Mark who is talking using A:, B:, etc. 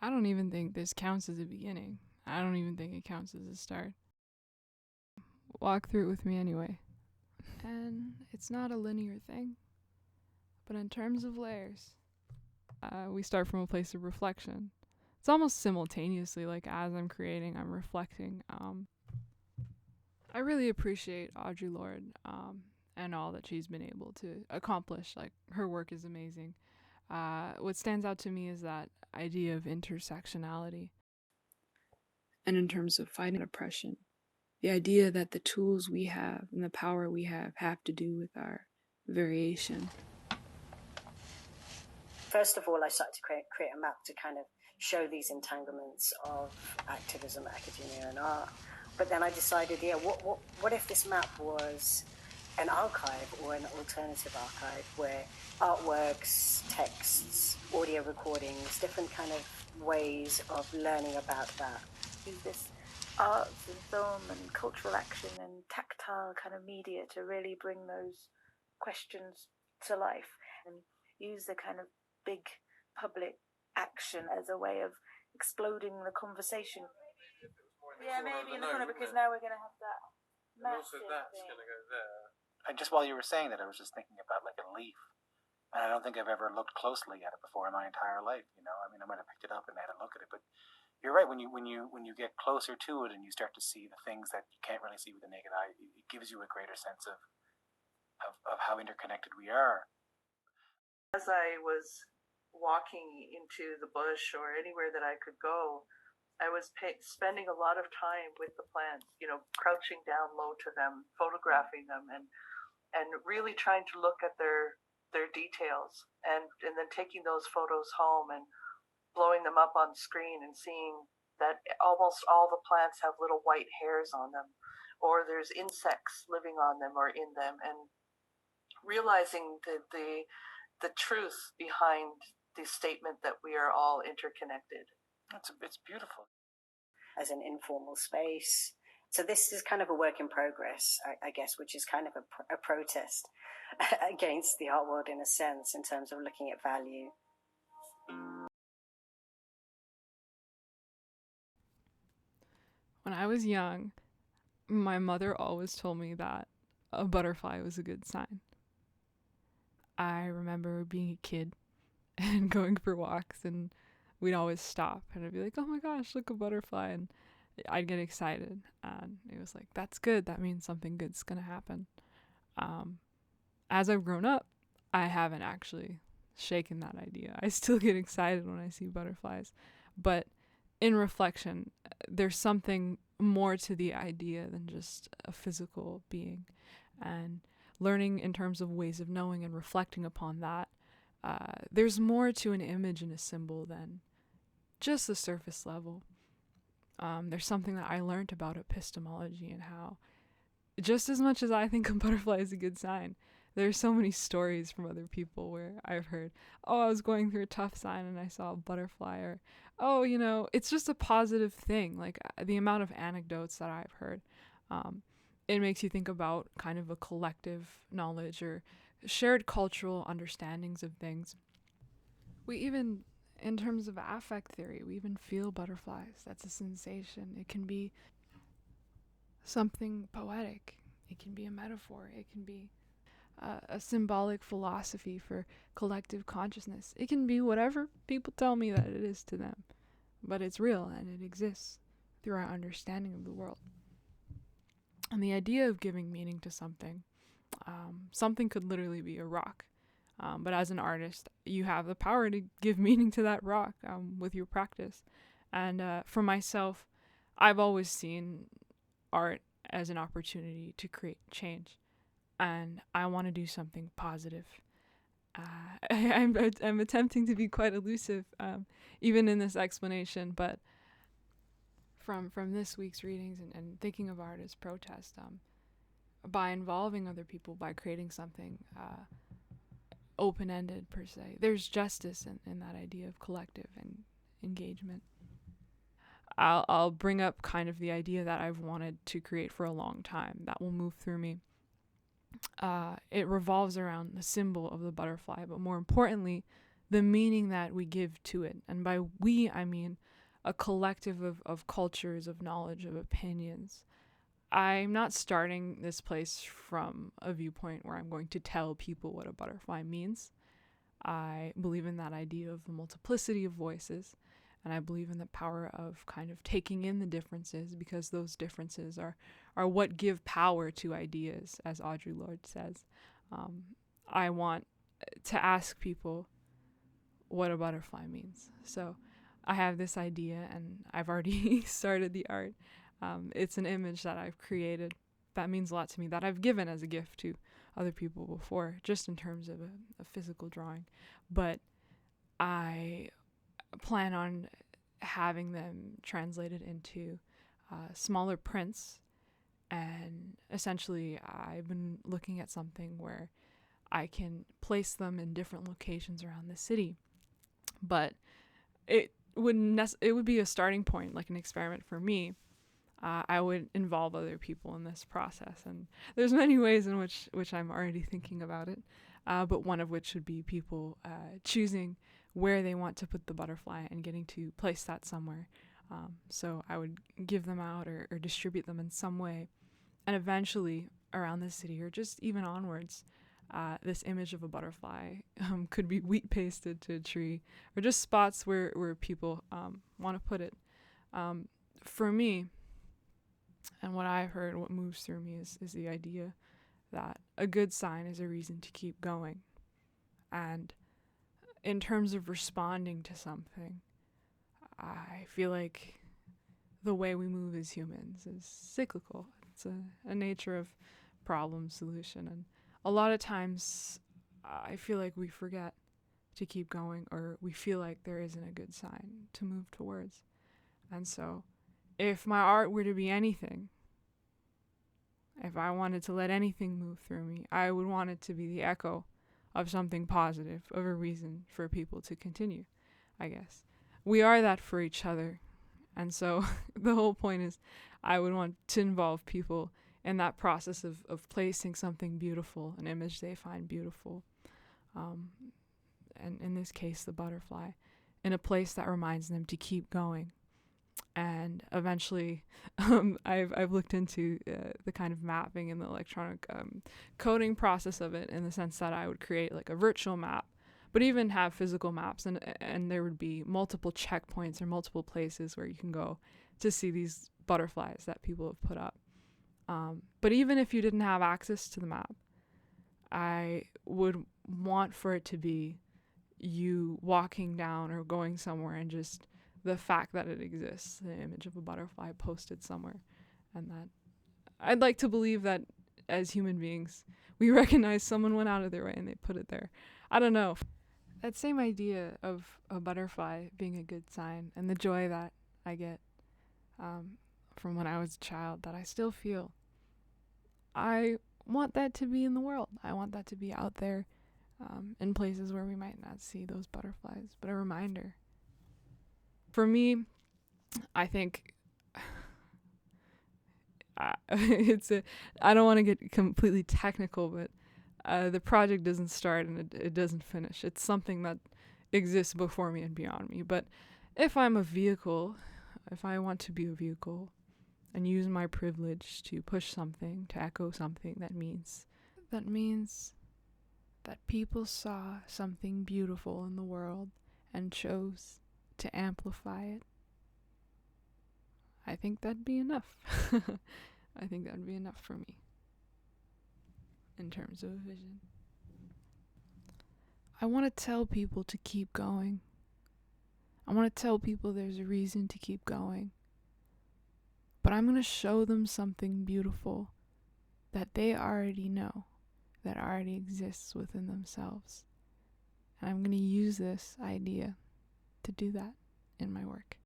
A: I don't even think this counts as a beginning. I don't even think it counts as a start. Walk through it with me anyway. And it's not a linear thing, but in terms of layers, we start from a place of reflection. It's almost simultaneously, like as I'm creating, I'm reflecting. I really appreciate Audre Lorde and all that she's been able to accomplish. Like, her work is amazing. What stands out to me is that idea of intersectionality. And in terms of fighting oppression, the idea that the tools we have and the power we have to do with our variation.
B: First of all, I started to create a map to kind of show these entanglements of activism, academia, and art. But then I decided, what if this map was an archive or an alternative archive where artworks, texts, audio recordings, different kind of ways of learning about that.
C: Use this arts and film and cultural action and tactile kind of media to really bring those questions to life, and use the kind of big public action as a way of exploding the conversation. Yeah, maybe in the corner, because now we're going to have that massive
D: also that's
C: thing.
D: going to go there.
E: And just while you were saying that, I was just thinking about like a leaf. And I don't think I've ever looked closely at it before in my entire life. You know, I mean, I might have picked it up and had a look at it, but you're right. When you get closer to it and you start to see the things that you can't really see with the naked eye, it gives you a greater sense of how interconnected we are.
F: As I was walking into the bush or anywhere that I could go, I was spending a lot of time with the plants, you know, crouching down low to them, photographing them, and really trying to look at their details, and then taking those photos home and blowing them up on screen and seeing that almost all the plants have little white hairs on them, or there's insects living on them or in them, and realizing the truth behind the statement that we are all interconnected.
E: It's beautiful.
B: As an informal space. So this is kind of a work in progress, I guess, which is kind of a protest against the art world in a sense, in terms of looking at value.
A: When I was young, my mother always told me that a butterfly was a good sign. I remember being a kid and going for walks, and we'd always stop and I'd be like, oh my gosh, look, a butterfly, and I'd get excited, and it was like, that's good, that means something good's gonna happen. As I've grown up, I haven't actually shaken that idea. I still get excited when I see butterflies, but in reflection, there's something more to the idea than just a physical being, and learning in terms of ways of knowing and reflecting upon that, there's more to an image and a symbol than just the surface level. There's something that I learned about epistemology and how, just as much as I think a butterfly is a good sign, there's so many stories from other people where I've heard, oh, I was going through a tough sign and I saw a butterfly, or, oh, you know, it's just a positive thing. Like, the amount of anecdotes that I've heard, it makes you think about kind of a collective knowledge or shared cultural understandings of things. We even, in terms of affect theory, we even feel butterflies. That's a sensation. It can be something poetic. It can be a metaphor. It can be a symbolic philosophy for collective consciousness. It can be whatever people tell me that it is to them. But it's real and it exists through our understanding of the world. And the idea of giving meaning to something, something could literally be a rock. But as an artist, you have the power to give meaning to that rock with your practice. And for myself, I've always seen art as an opportunity to create change. And I want to do something positive. I'm attempting to be quite elusive, even in this explanation, but from this week's readings and thinking of art as protest, by involving other people, by creating something open-ended per se, there's justice in that idea of collective and engagement. I'll bring up kind of the idea that I've wanted to create for a long time that will move through me. It revolves around the symbol of the butterfly, but more importantly, the meaning that we give to it. And by we, I mean a collective of cultures, of knowledge, of opinions. I'm not starting this place from a viewpoint where I'm going to tell people what a butterfly means. I believe in that idea of the multiplicity of voices, and I believe in the power of kind of taking in the differences, because those differences are what give power to ideas, as Audre Lorde says. I want to ask people what a butterfly means. So I have this idea, and I've already started the art. It's an image that I've created that means a lot to me, that I've given as a gift to other people before, just in terms of a physical drawing. But I plan on having them translated into smaller prints, and essentially I've been looking at something where I can place them in different locations around the city. But it would be a starting point, like an experiment for me. I would involve other people in this process, and there's many ways in which I'm already thinking about it, but one of which would be people choosing where they want to put the butterfly and getting to place that somewhere. So I would give them out or distribute them in some way, and eventually around the city, or just even onwards, this image of a butterfly could be wheat pasted to a tree, or just spots where people want to put it. For me, and what I've heard, what moves through me is the idea that a good sign is a reason to keep going. And in terms of responding to something, I feel like the way we move as humans is cyclical. It's a nature of problem solution. And a lot of times I feel like we forget to keep going, or we feel like there isn't a good sign to move towards. And so if my art were to be anything, if I wanted to let anything move through me, I would want it to be the echo of something positive, of a reason for people to continue, I guess. We are that for each other. And so the whole point is I would want to involve people in that process of placing something beautiful, an image they find beautiful, and in this case, the butterfly, in a place that reminds them to keep going. And eventually, I've looked into the kind of mapping and the electronic coding process of it, in the sense that I would create like a virtual map, but even have physical maps, and there would be multiple checkpoints or multiple places where you can go to see these butterflies that people have put up. But even if you didn't have access to the map, I would want for it to be you walking down or going somewhere, and just the fact that it exists, the image of a butterfly posted somewhere. And that I'd like to believe that as human beings, we recognize someone went out of their way and they put it there. I don't know. That same idea of a butterfly being a good sign, and the joy that I get from when I was a child, that I still feel, I want that to be in the world. I want that to be out there in places where we might not see those butterflies, but a reminder. For me, I think I don't want to get completely technical, but the project doesn't start and it doesn't finish. It's something that exists before me and beyond me. But if I'm a vehicle, if I want to be a vehicle and use my privilege to push something, to echo something, that means that people saw something beautiful in the world and chose to amplify it, I think that'd be enough. I think that'd be enough for me in terms of a vision. I want to tell people to keep going. I want to tell people there's a reason to keep going. But I'm going to show them something beautiful that they already know, that already exists within themselves. And I'm going to use this idea to do that in my work.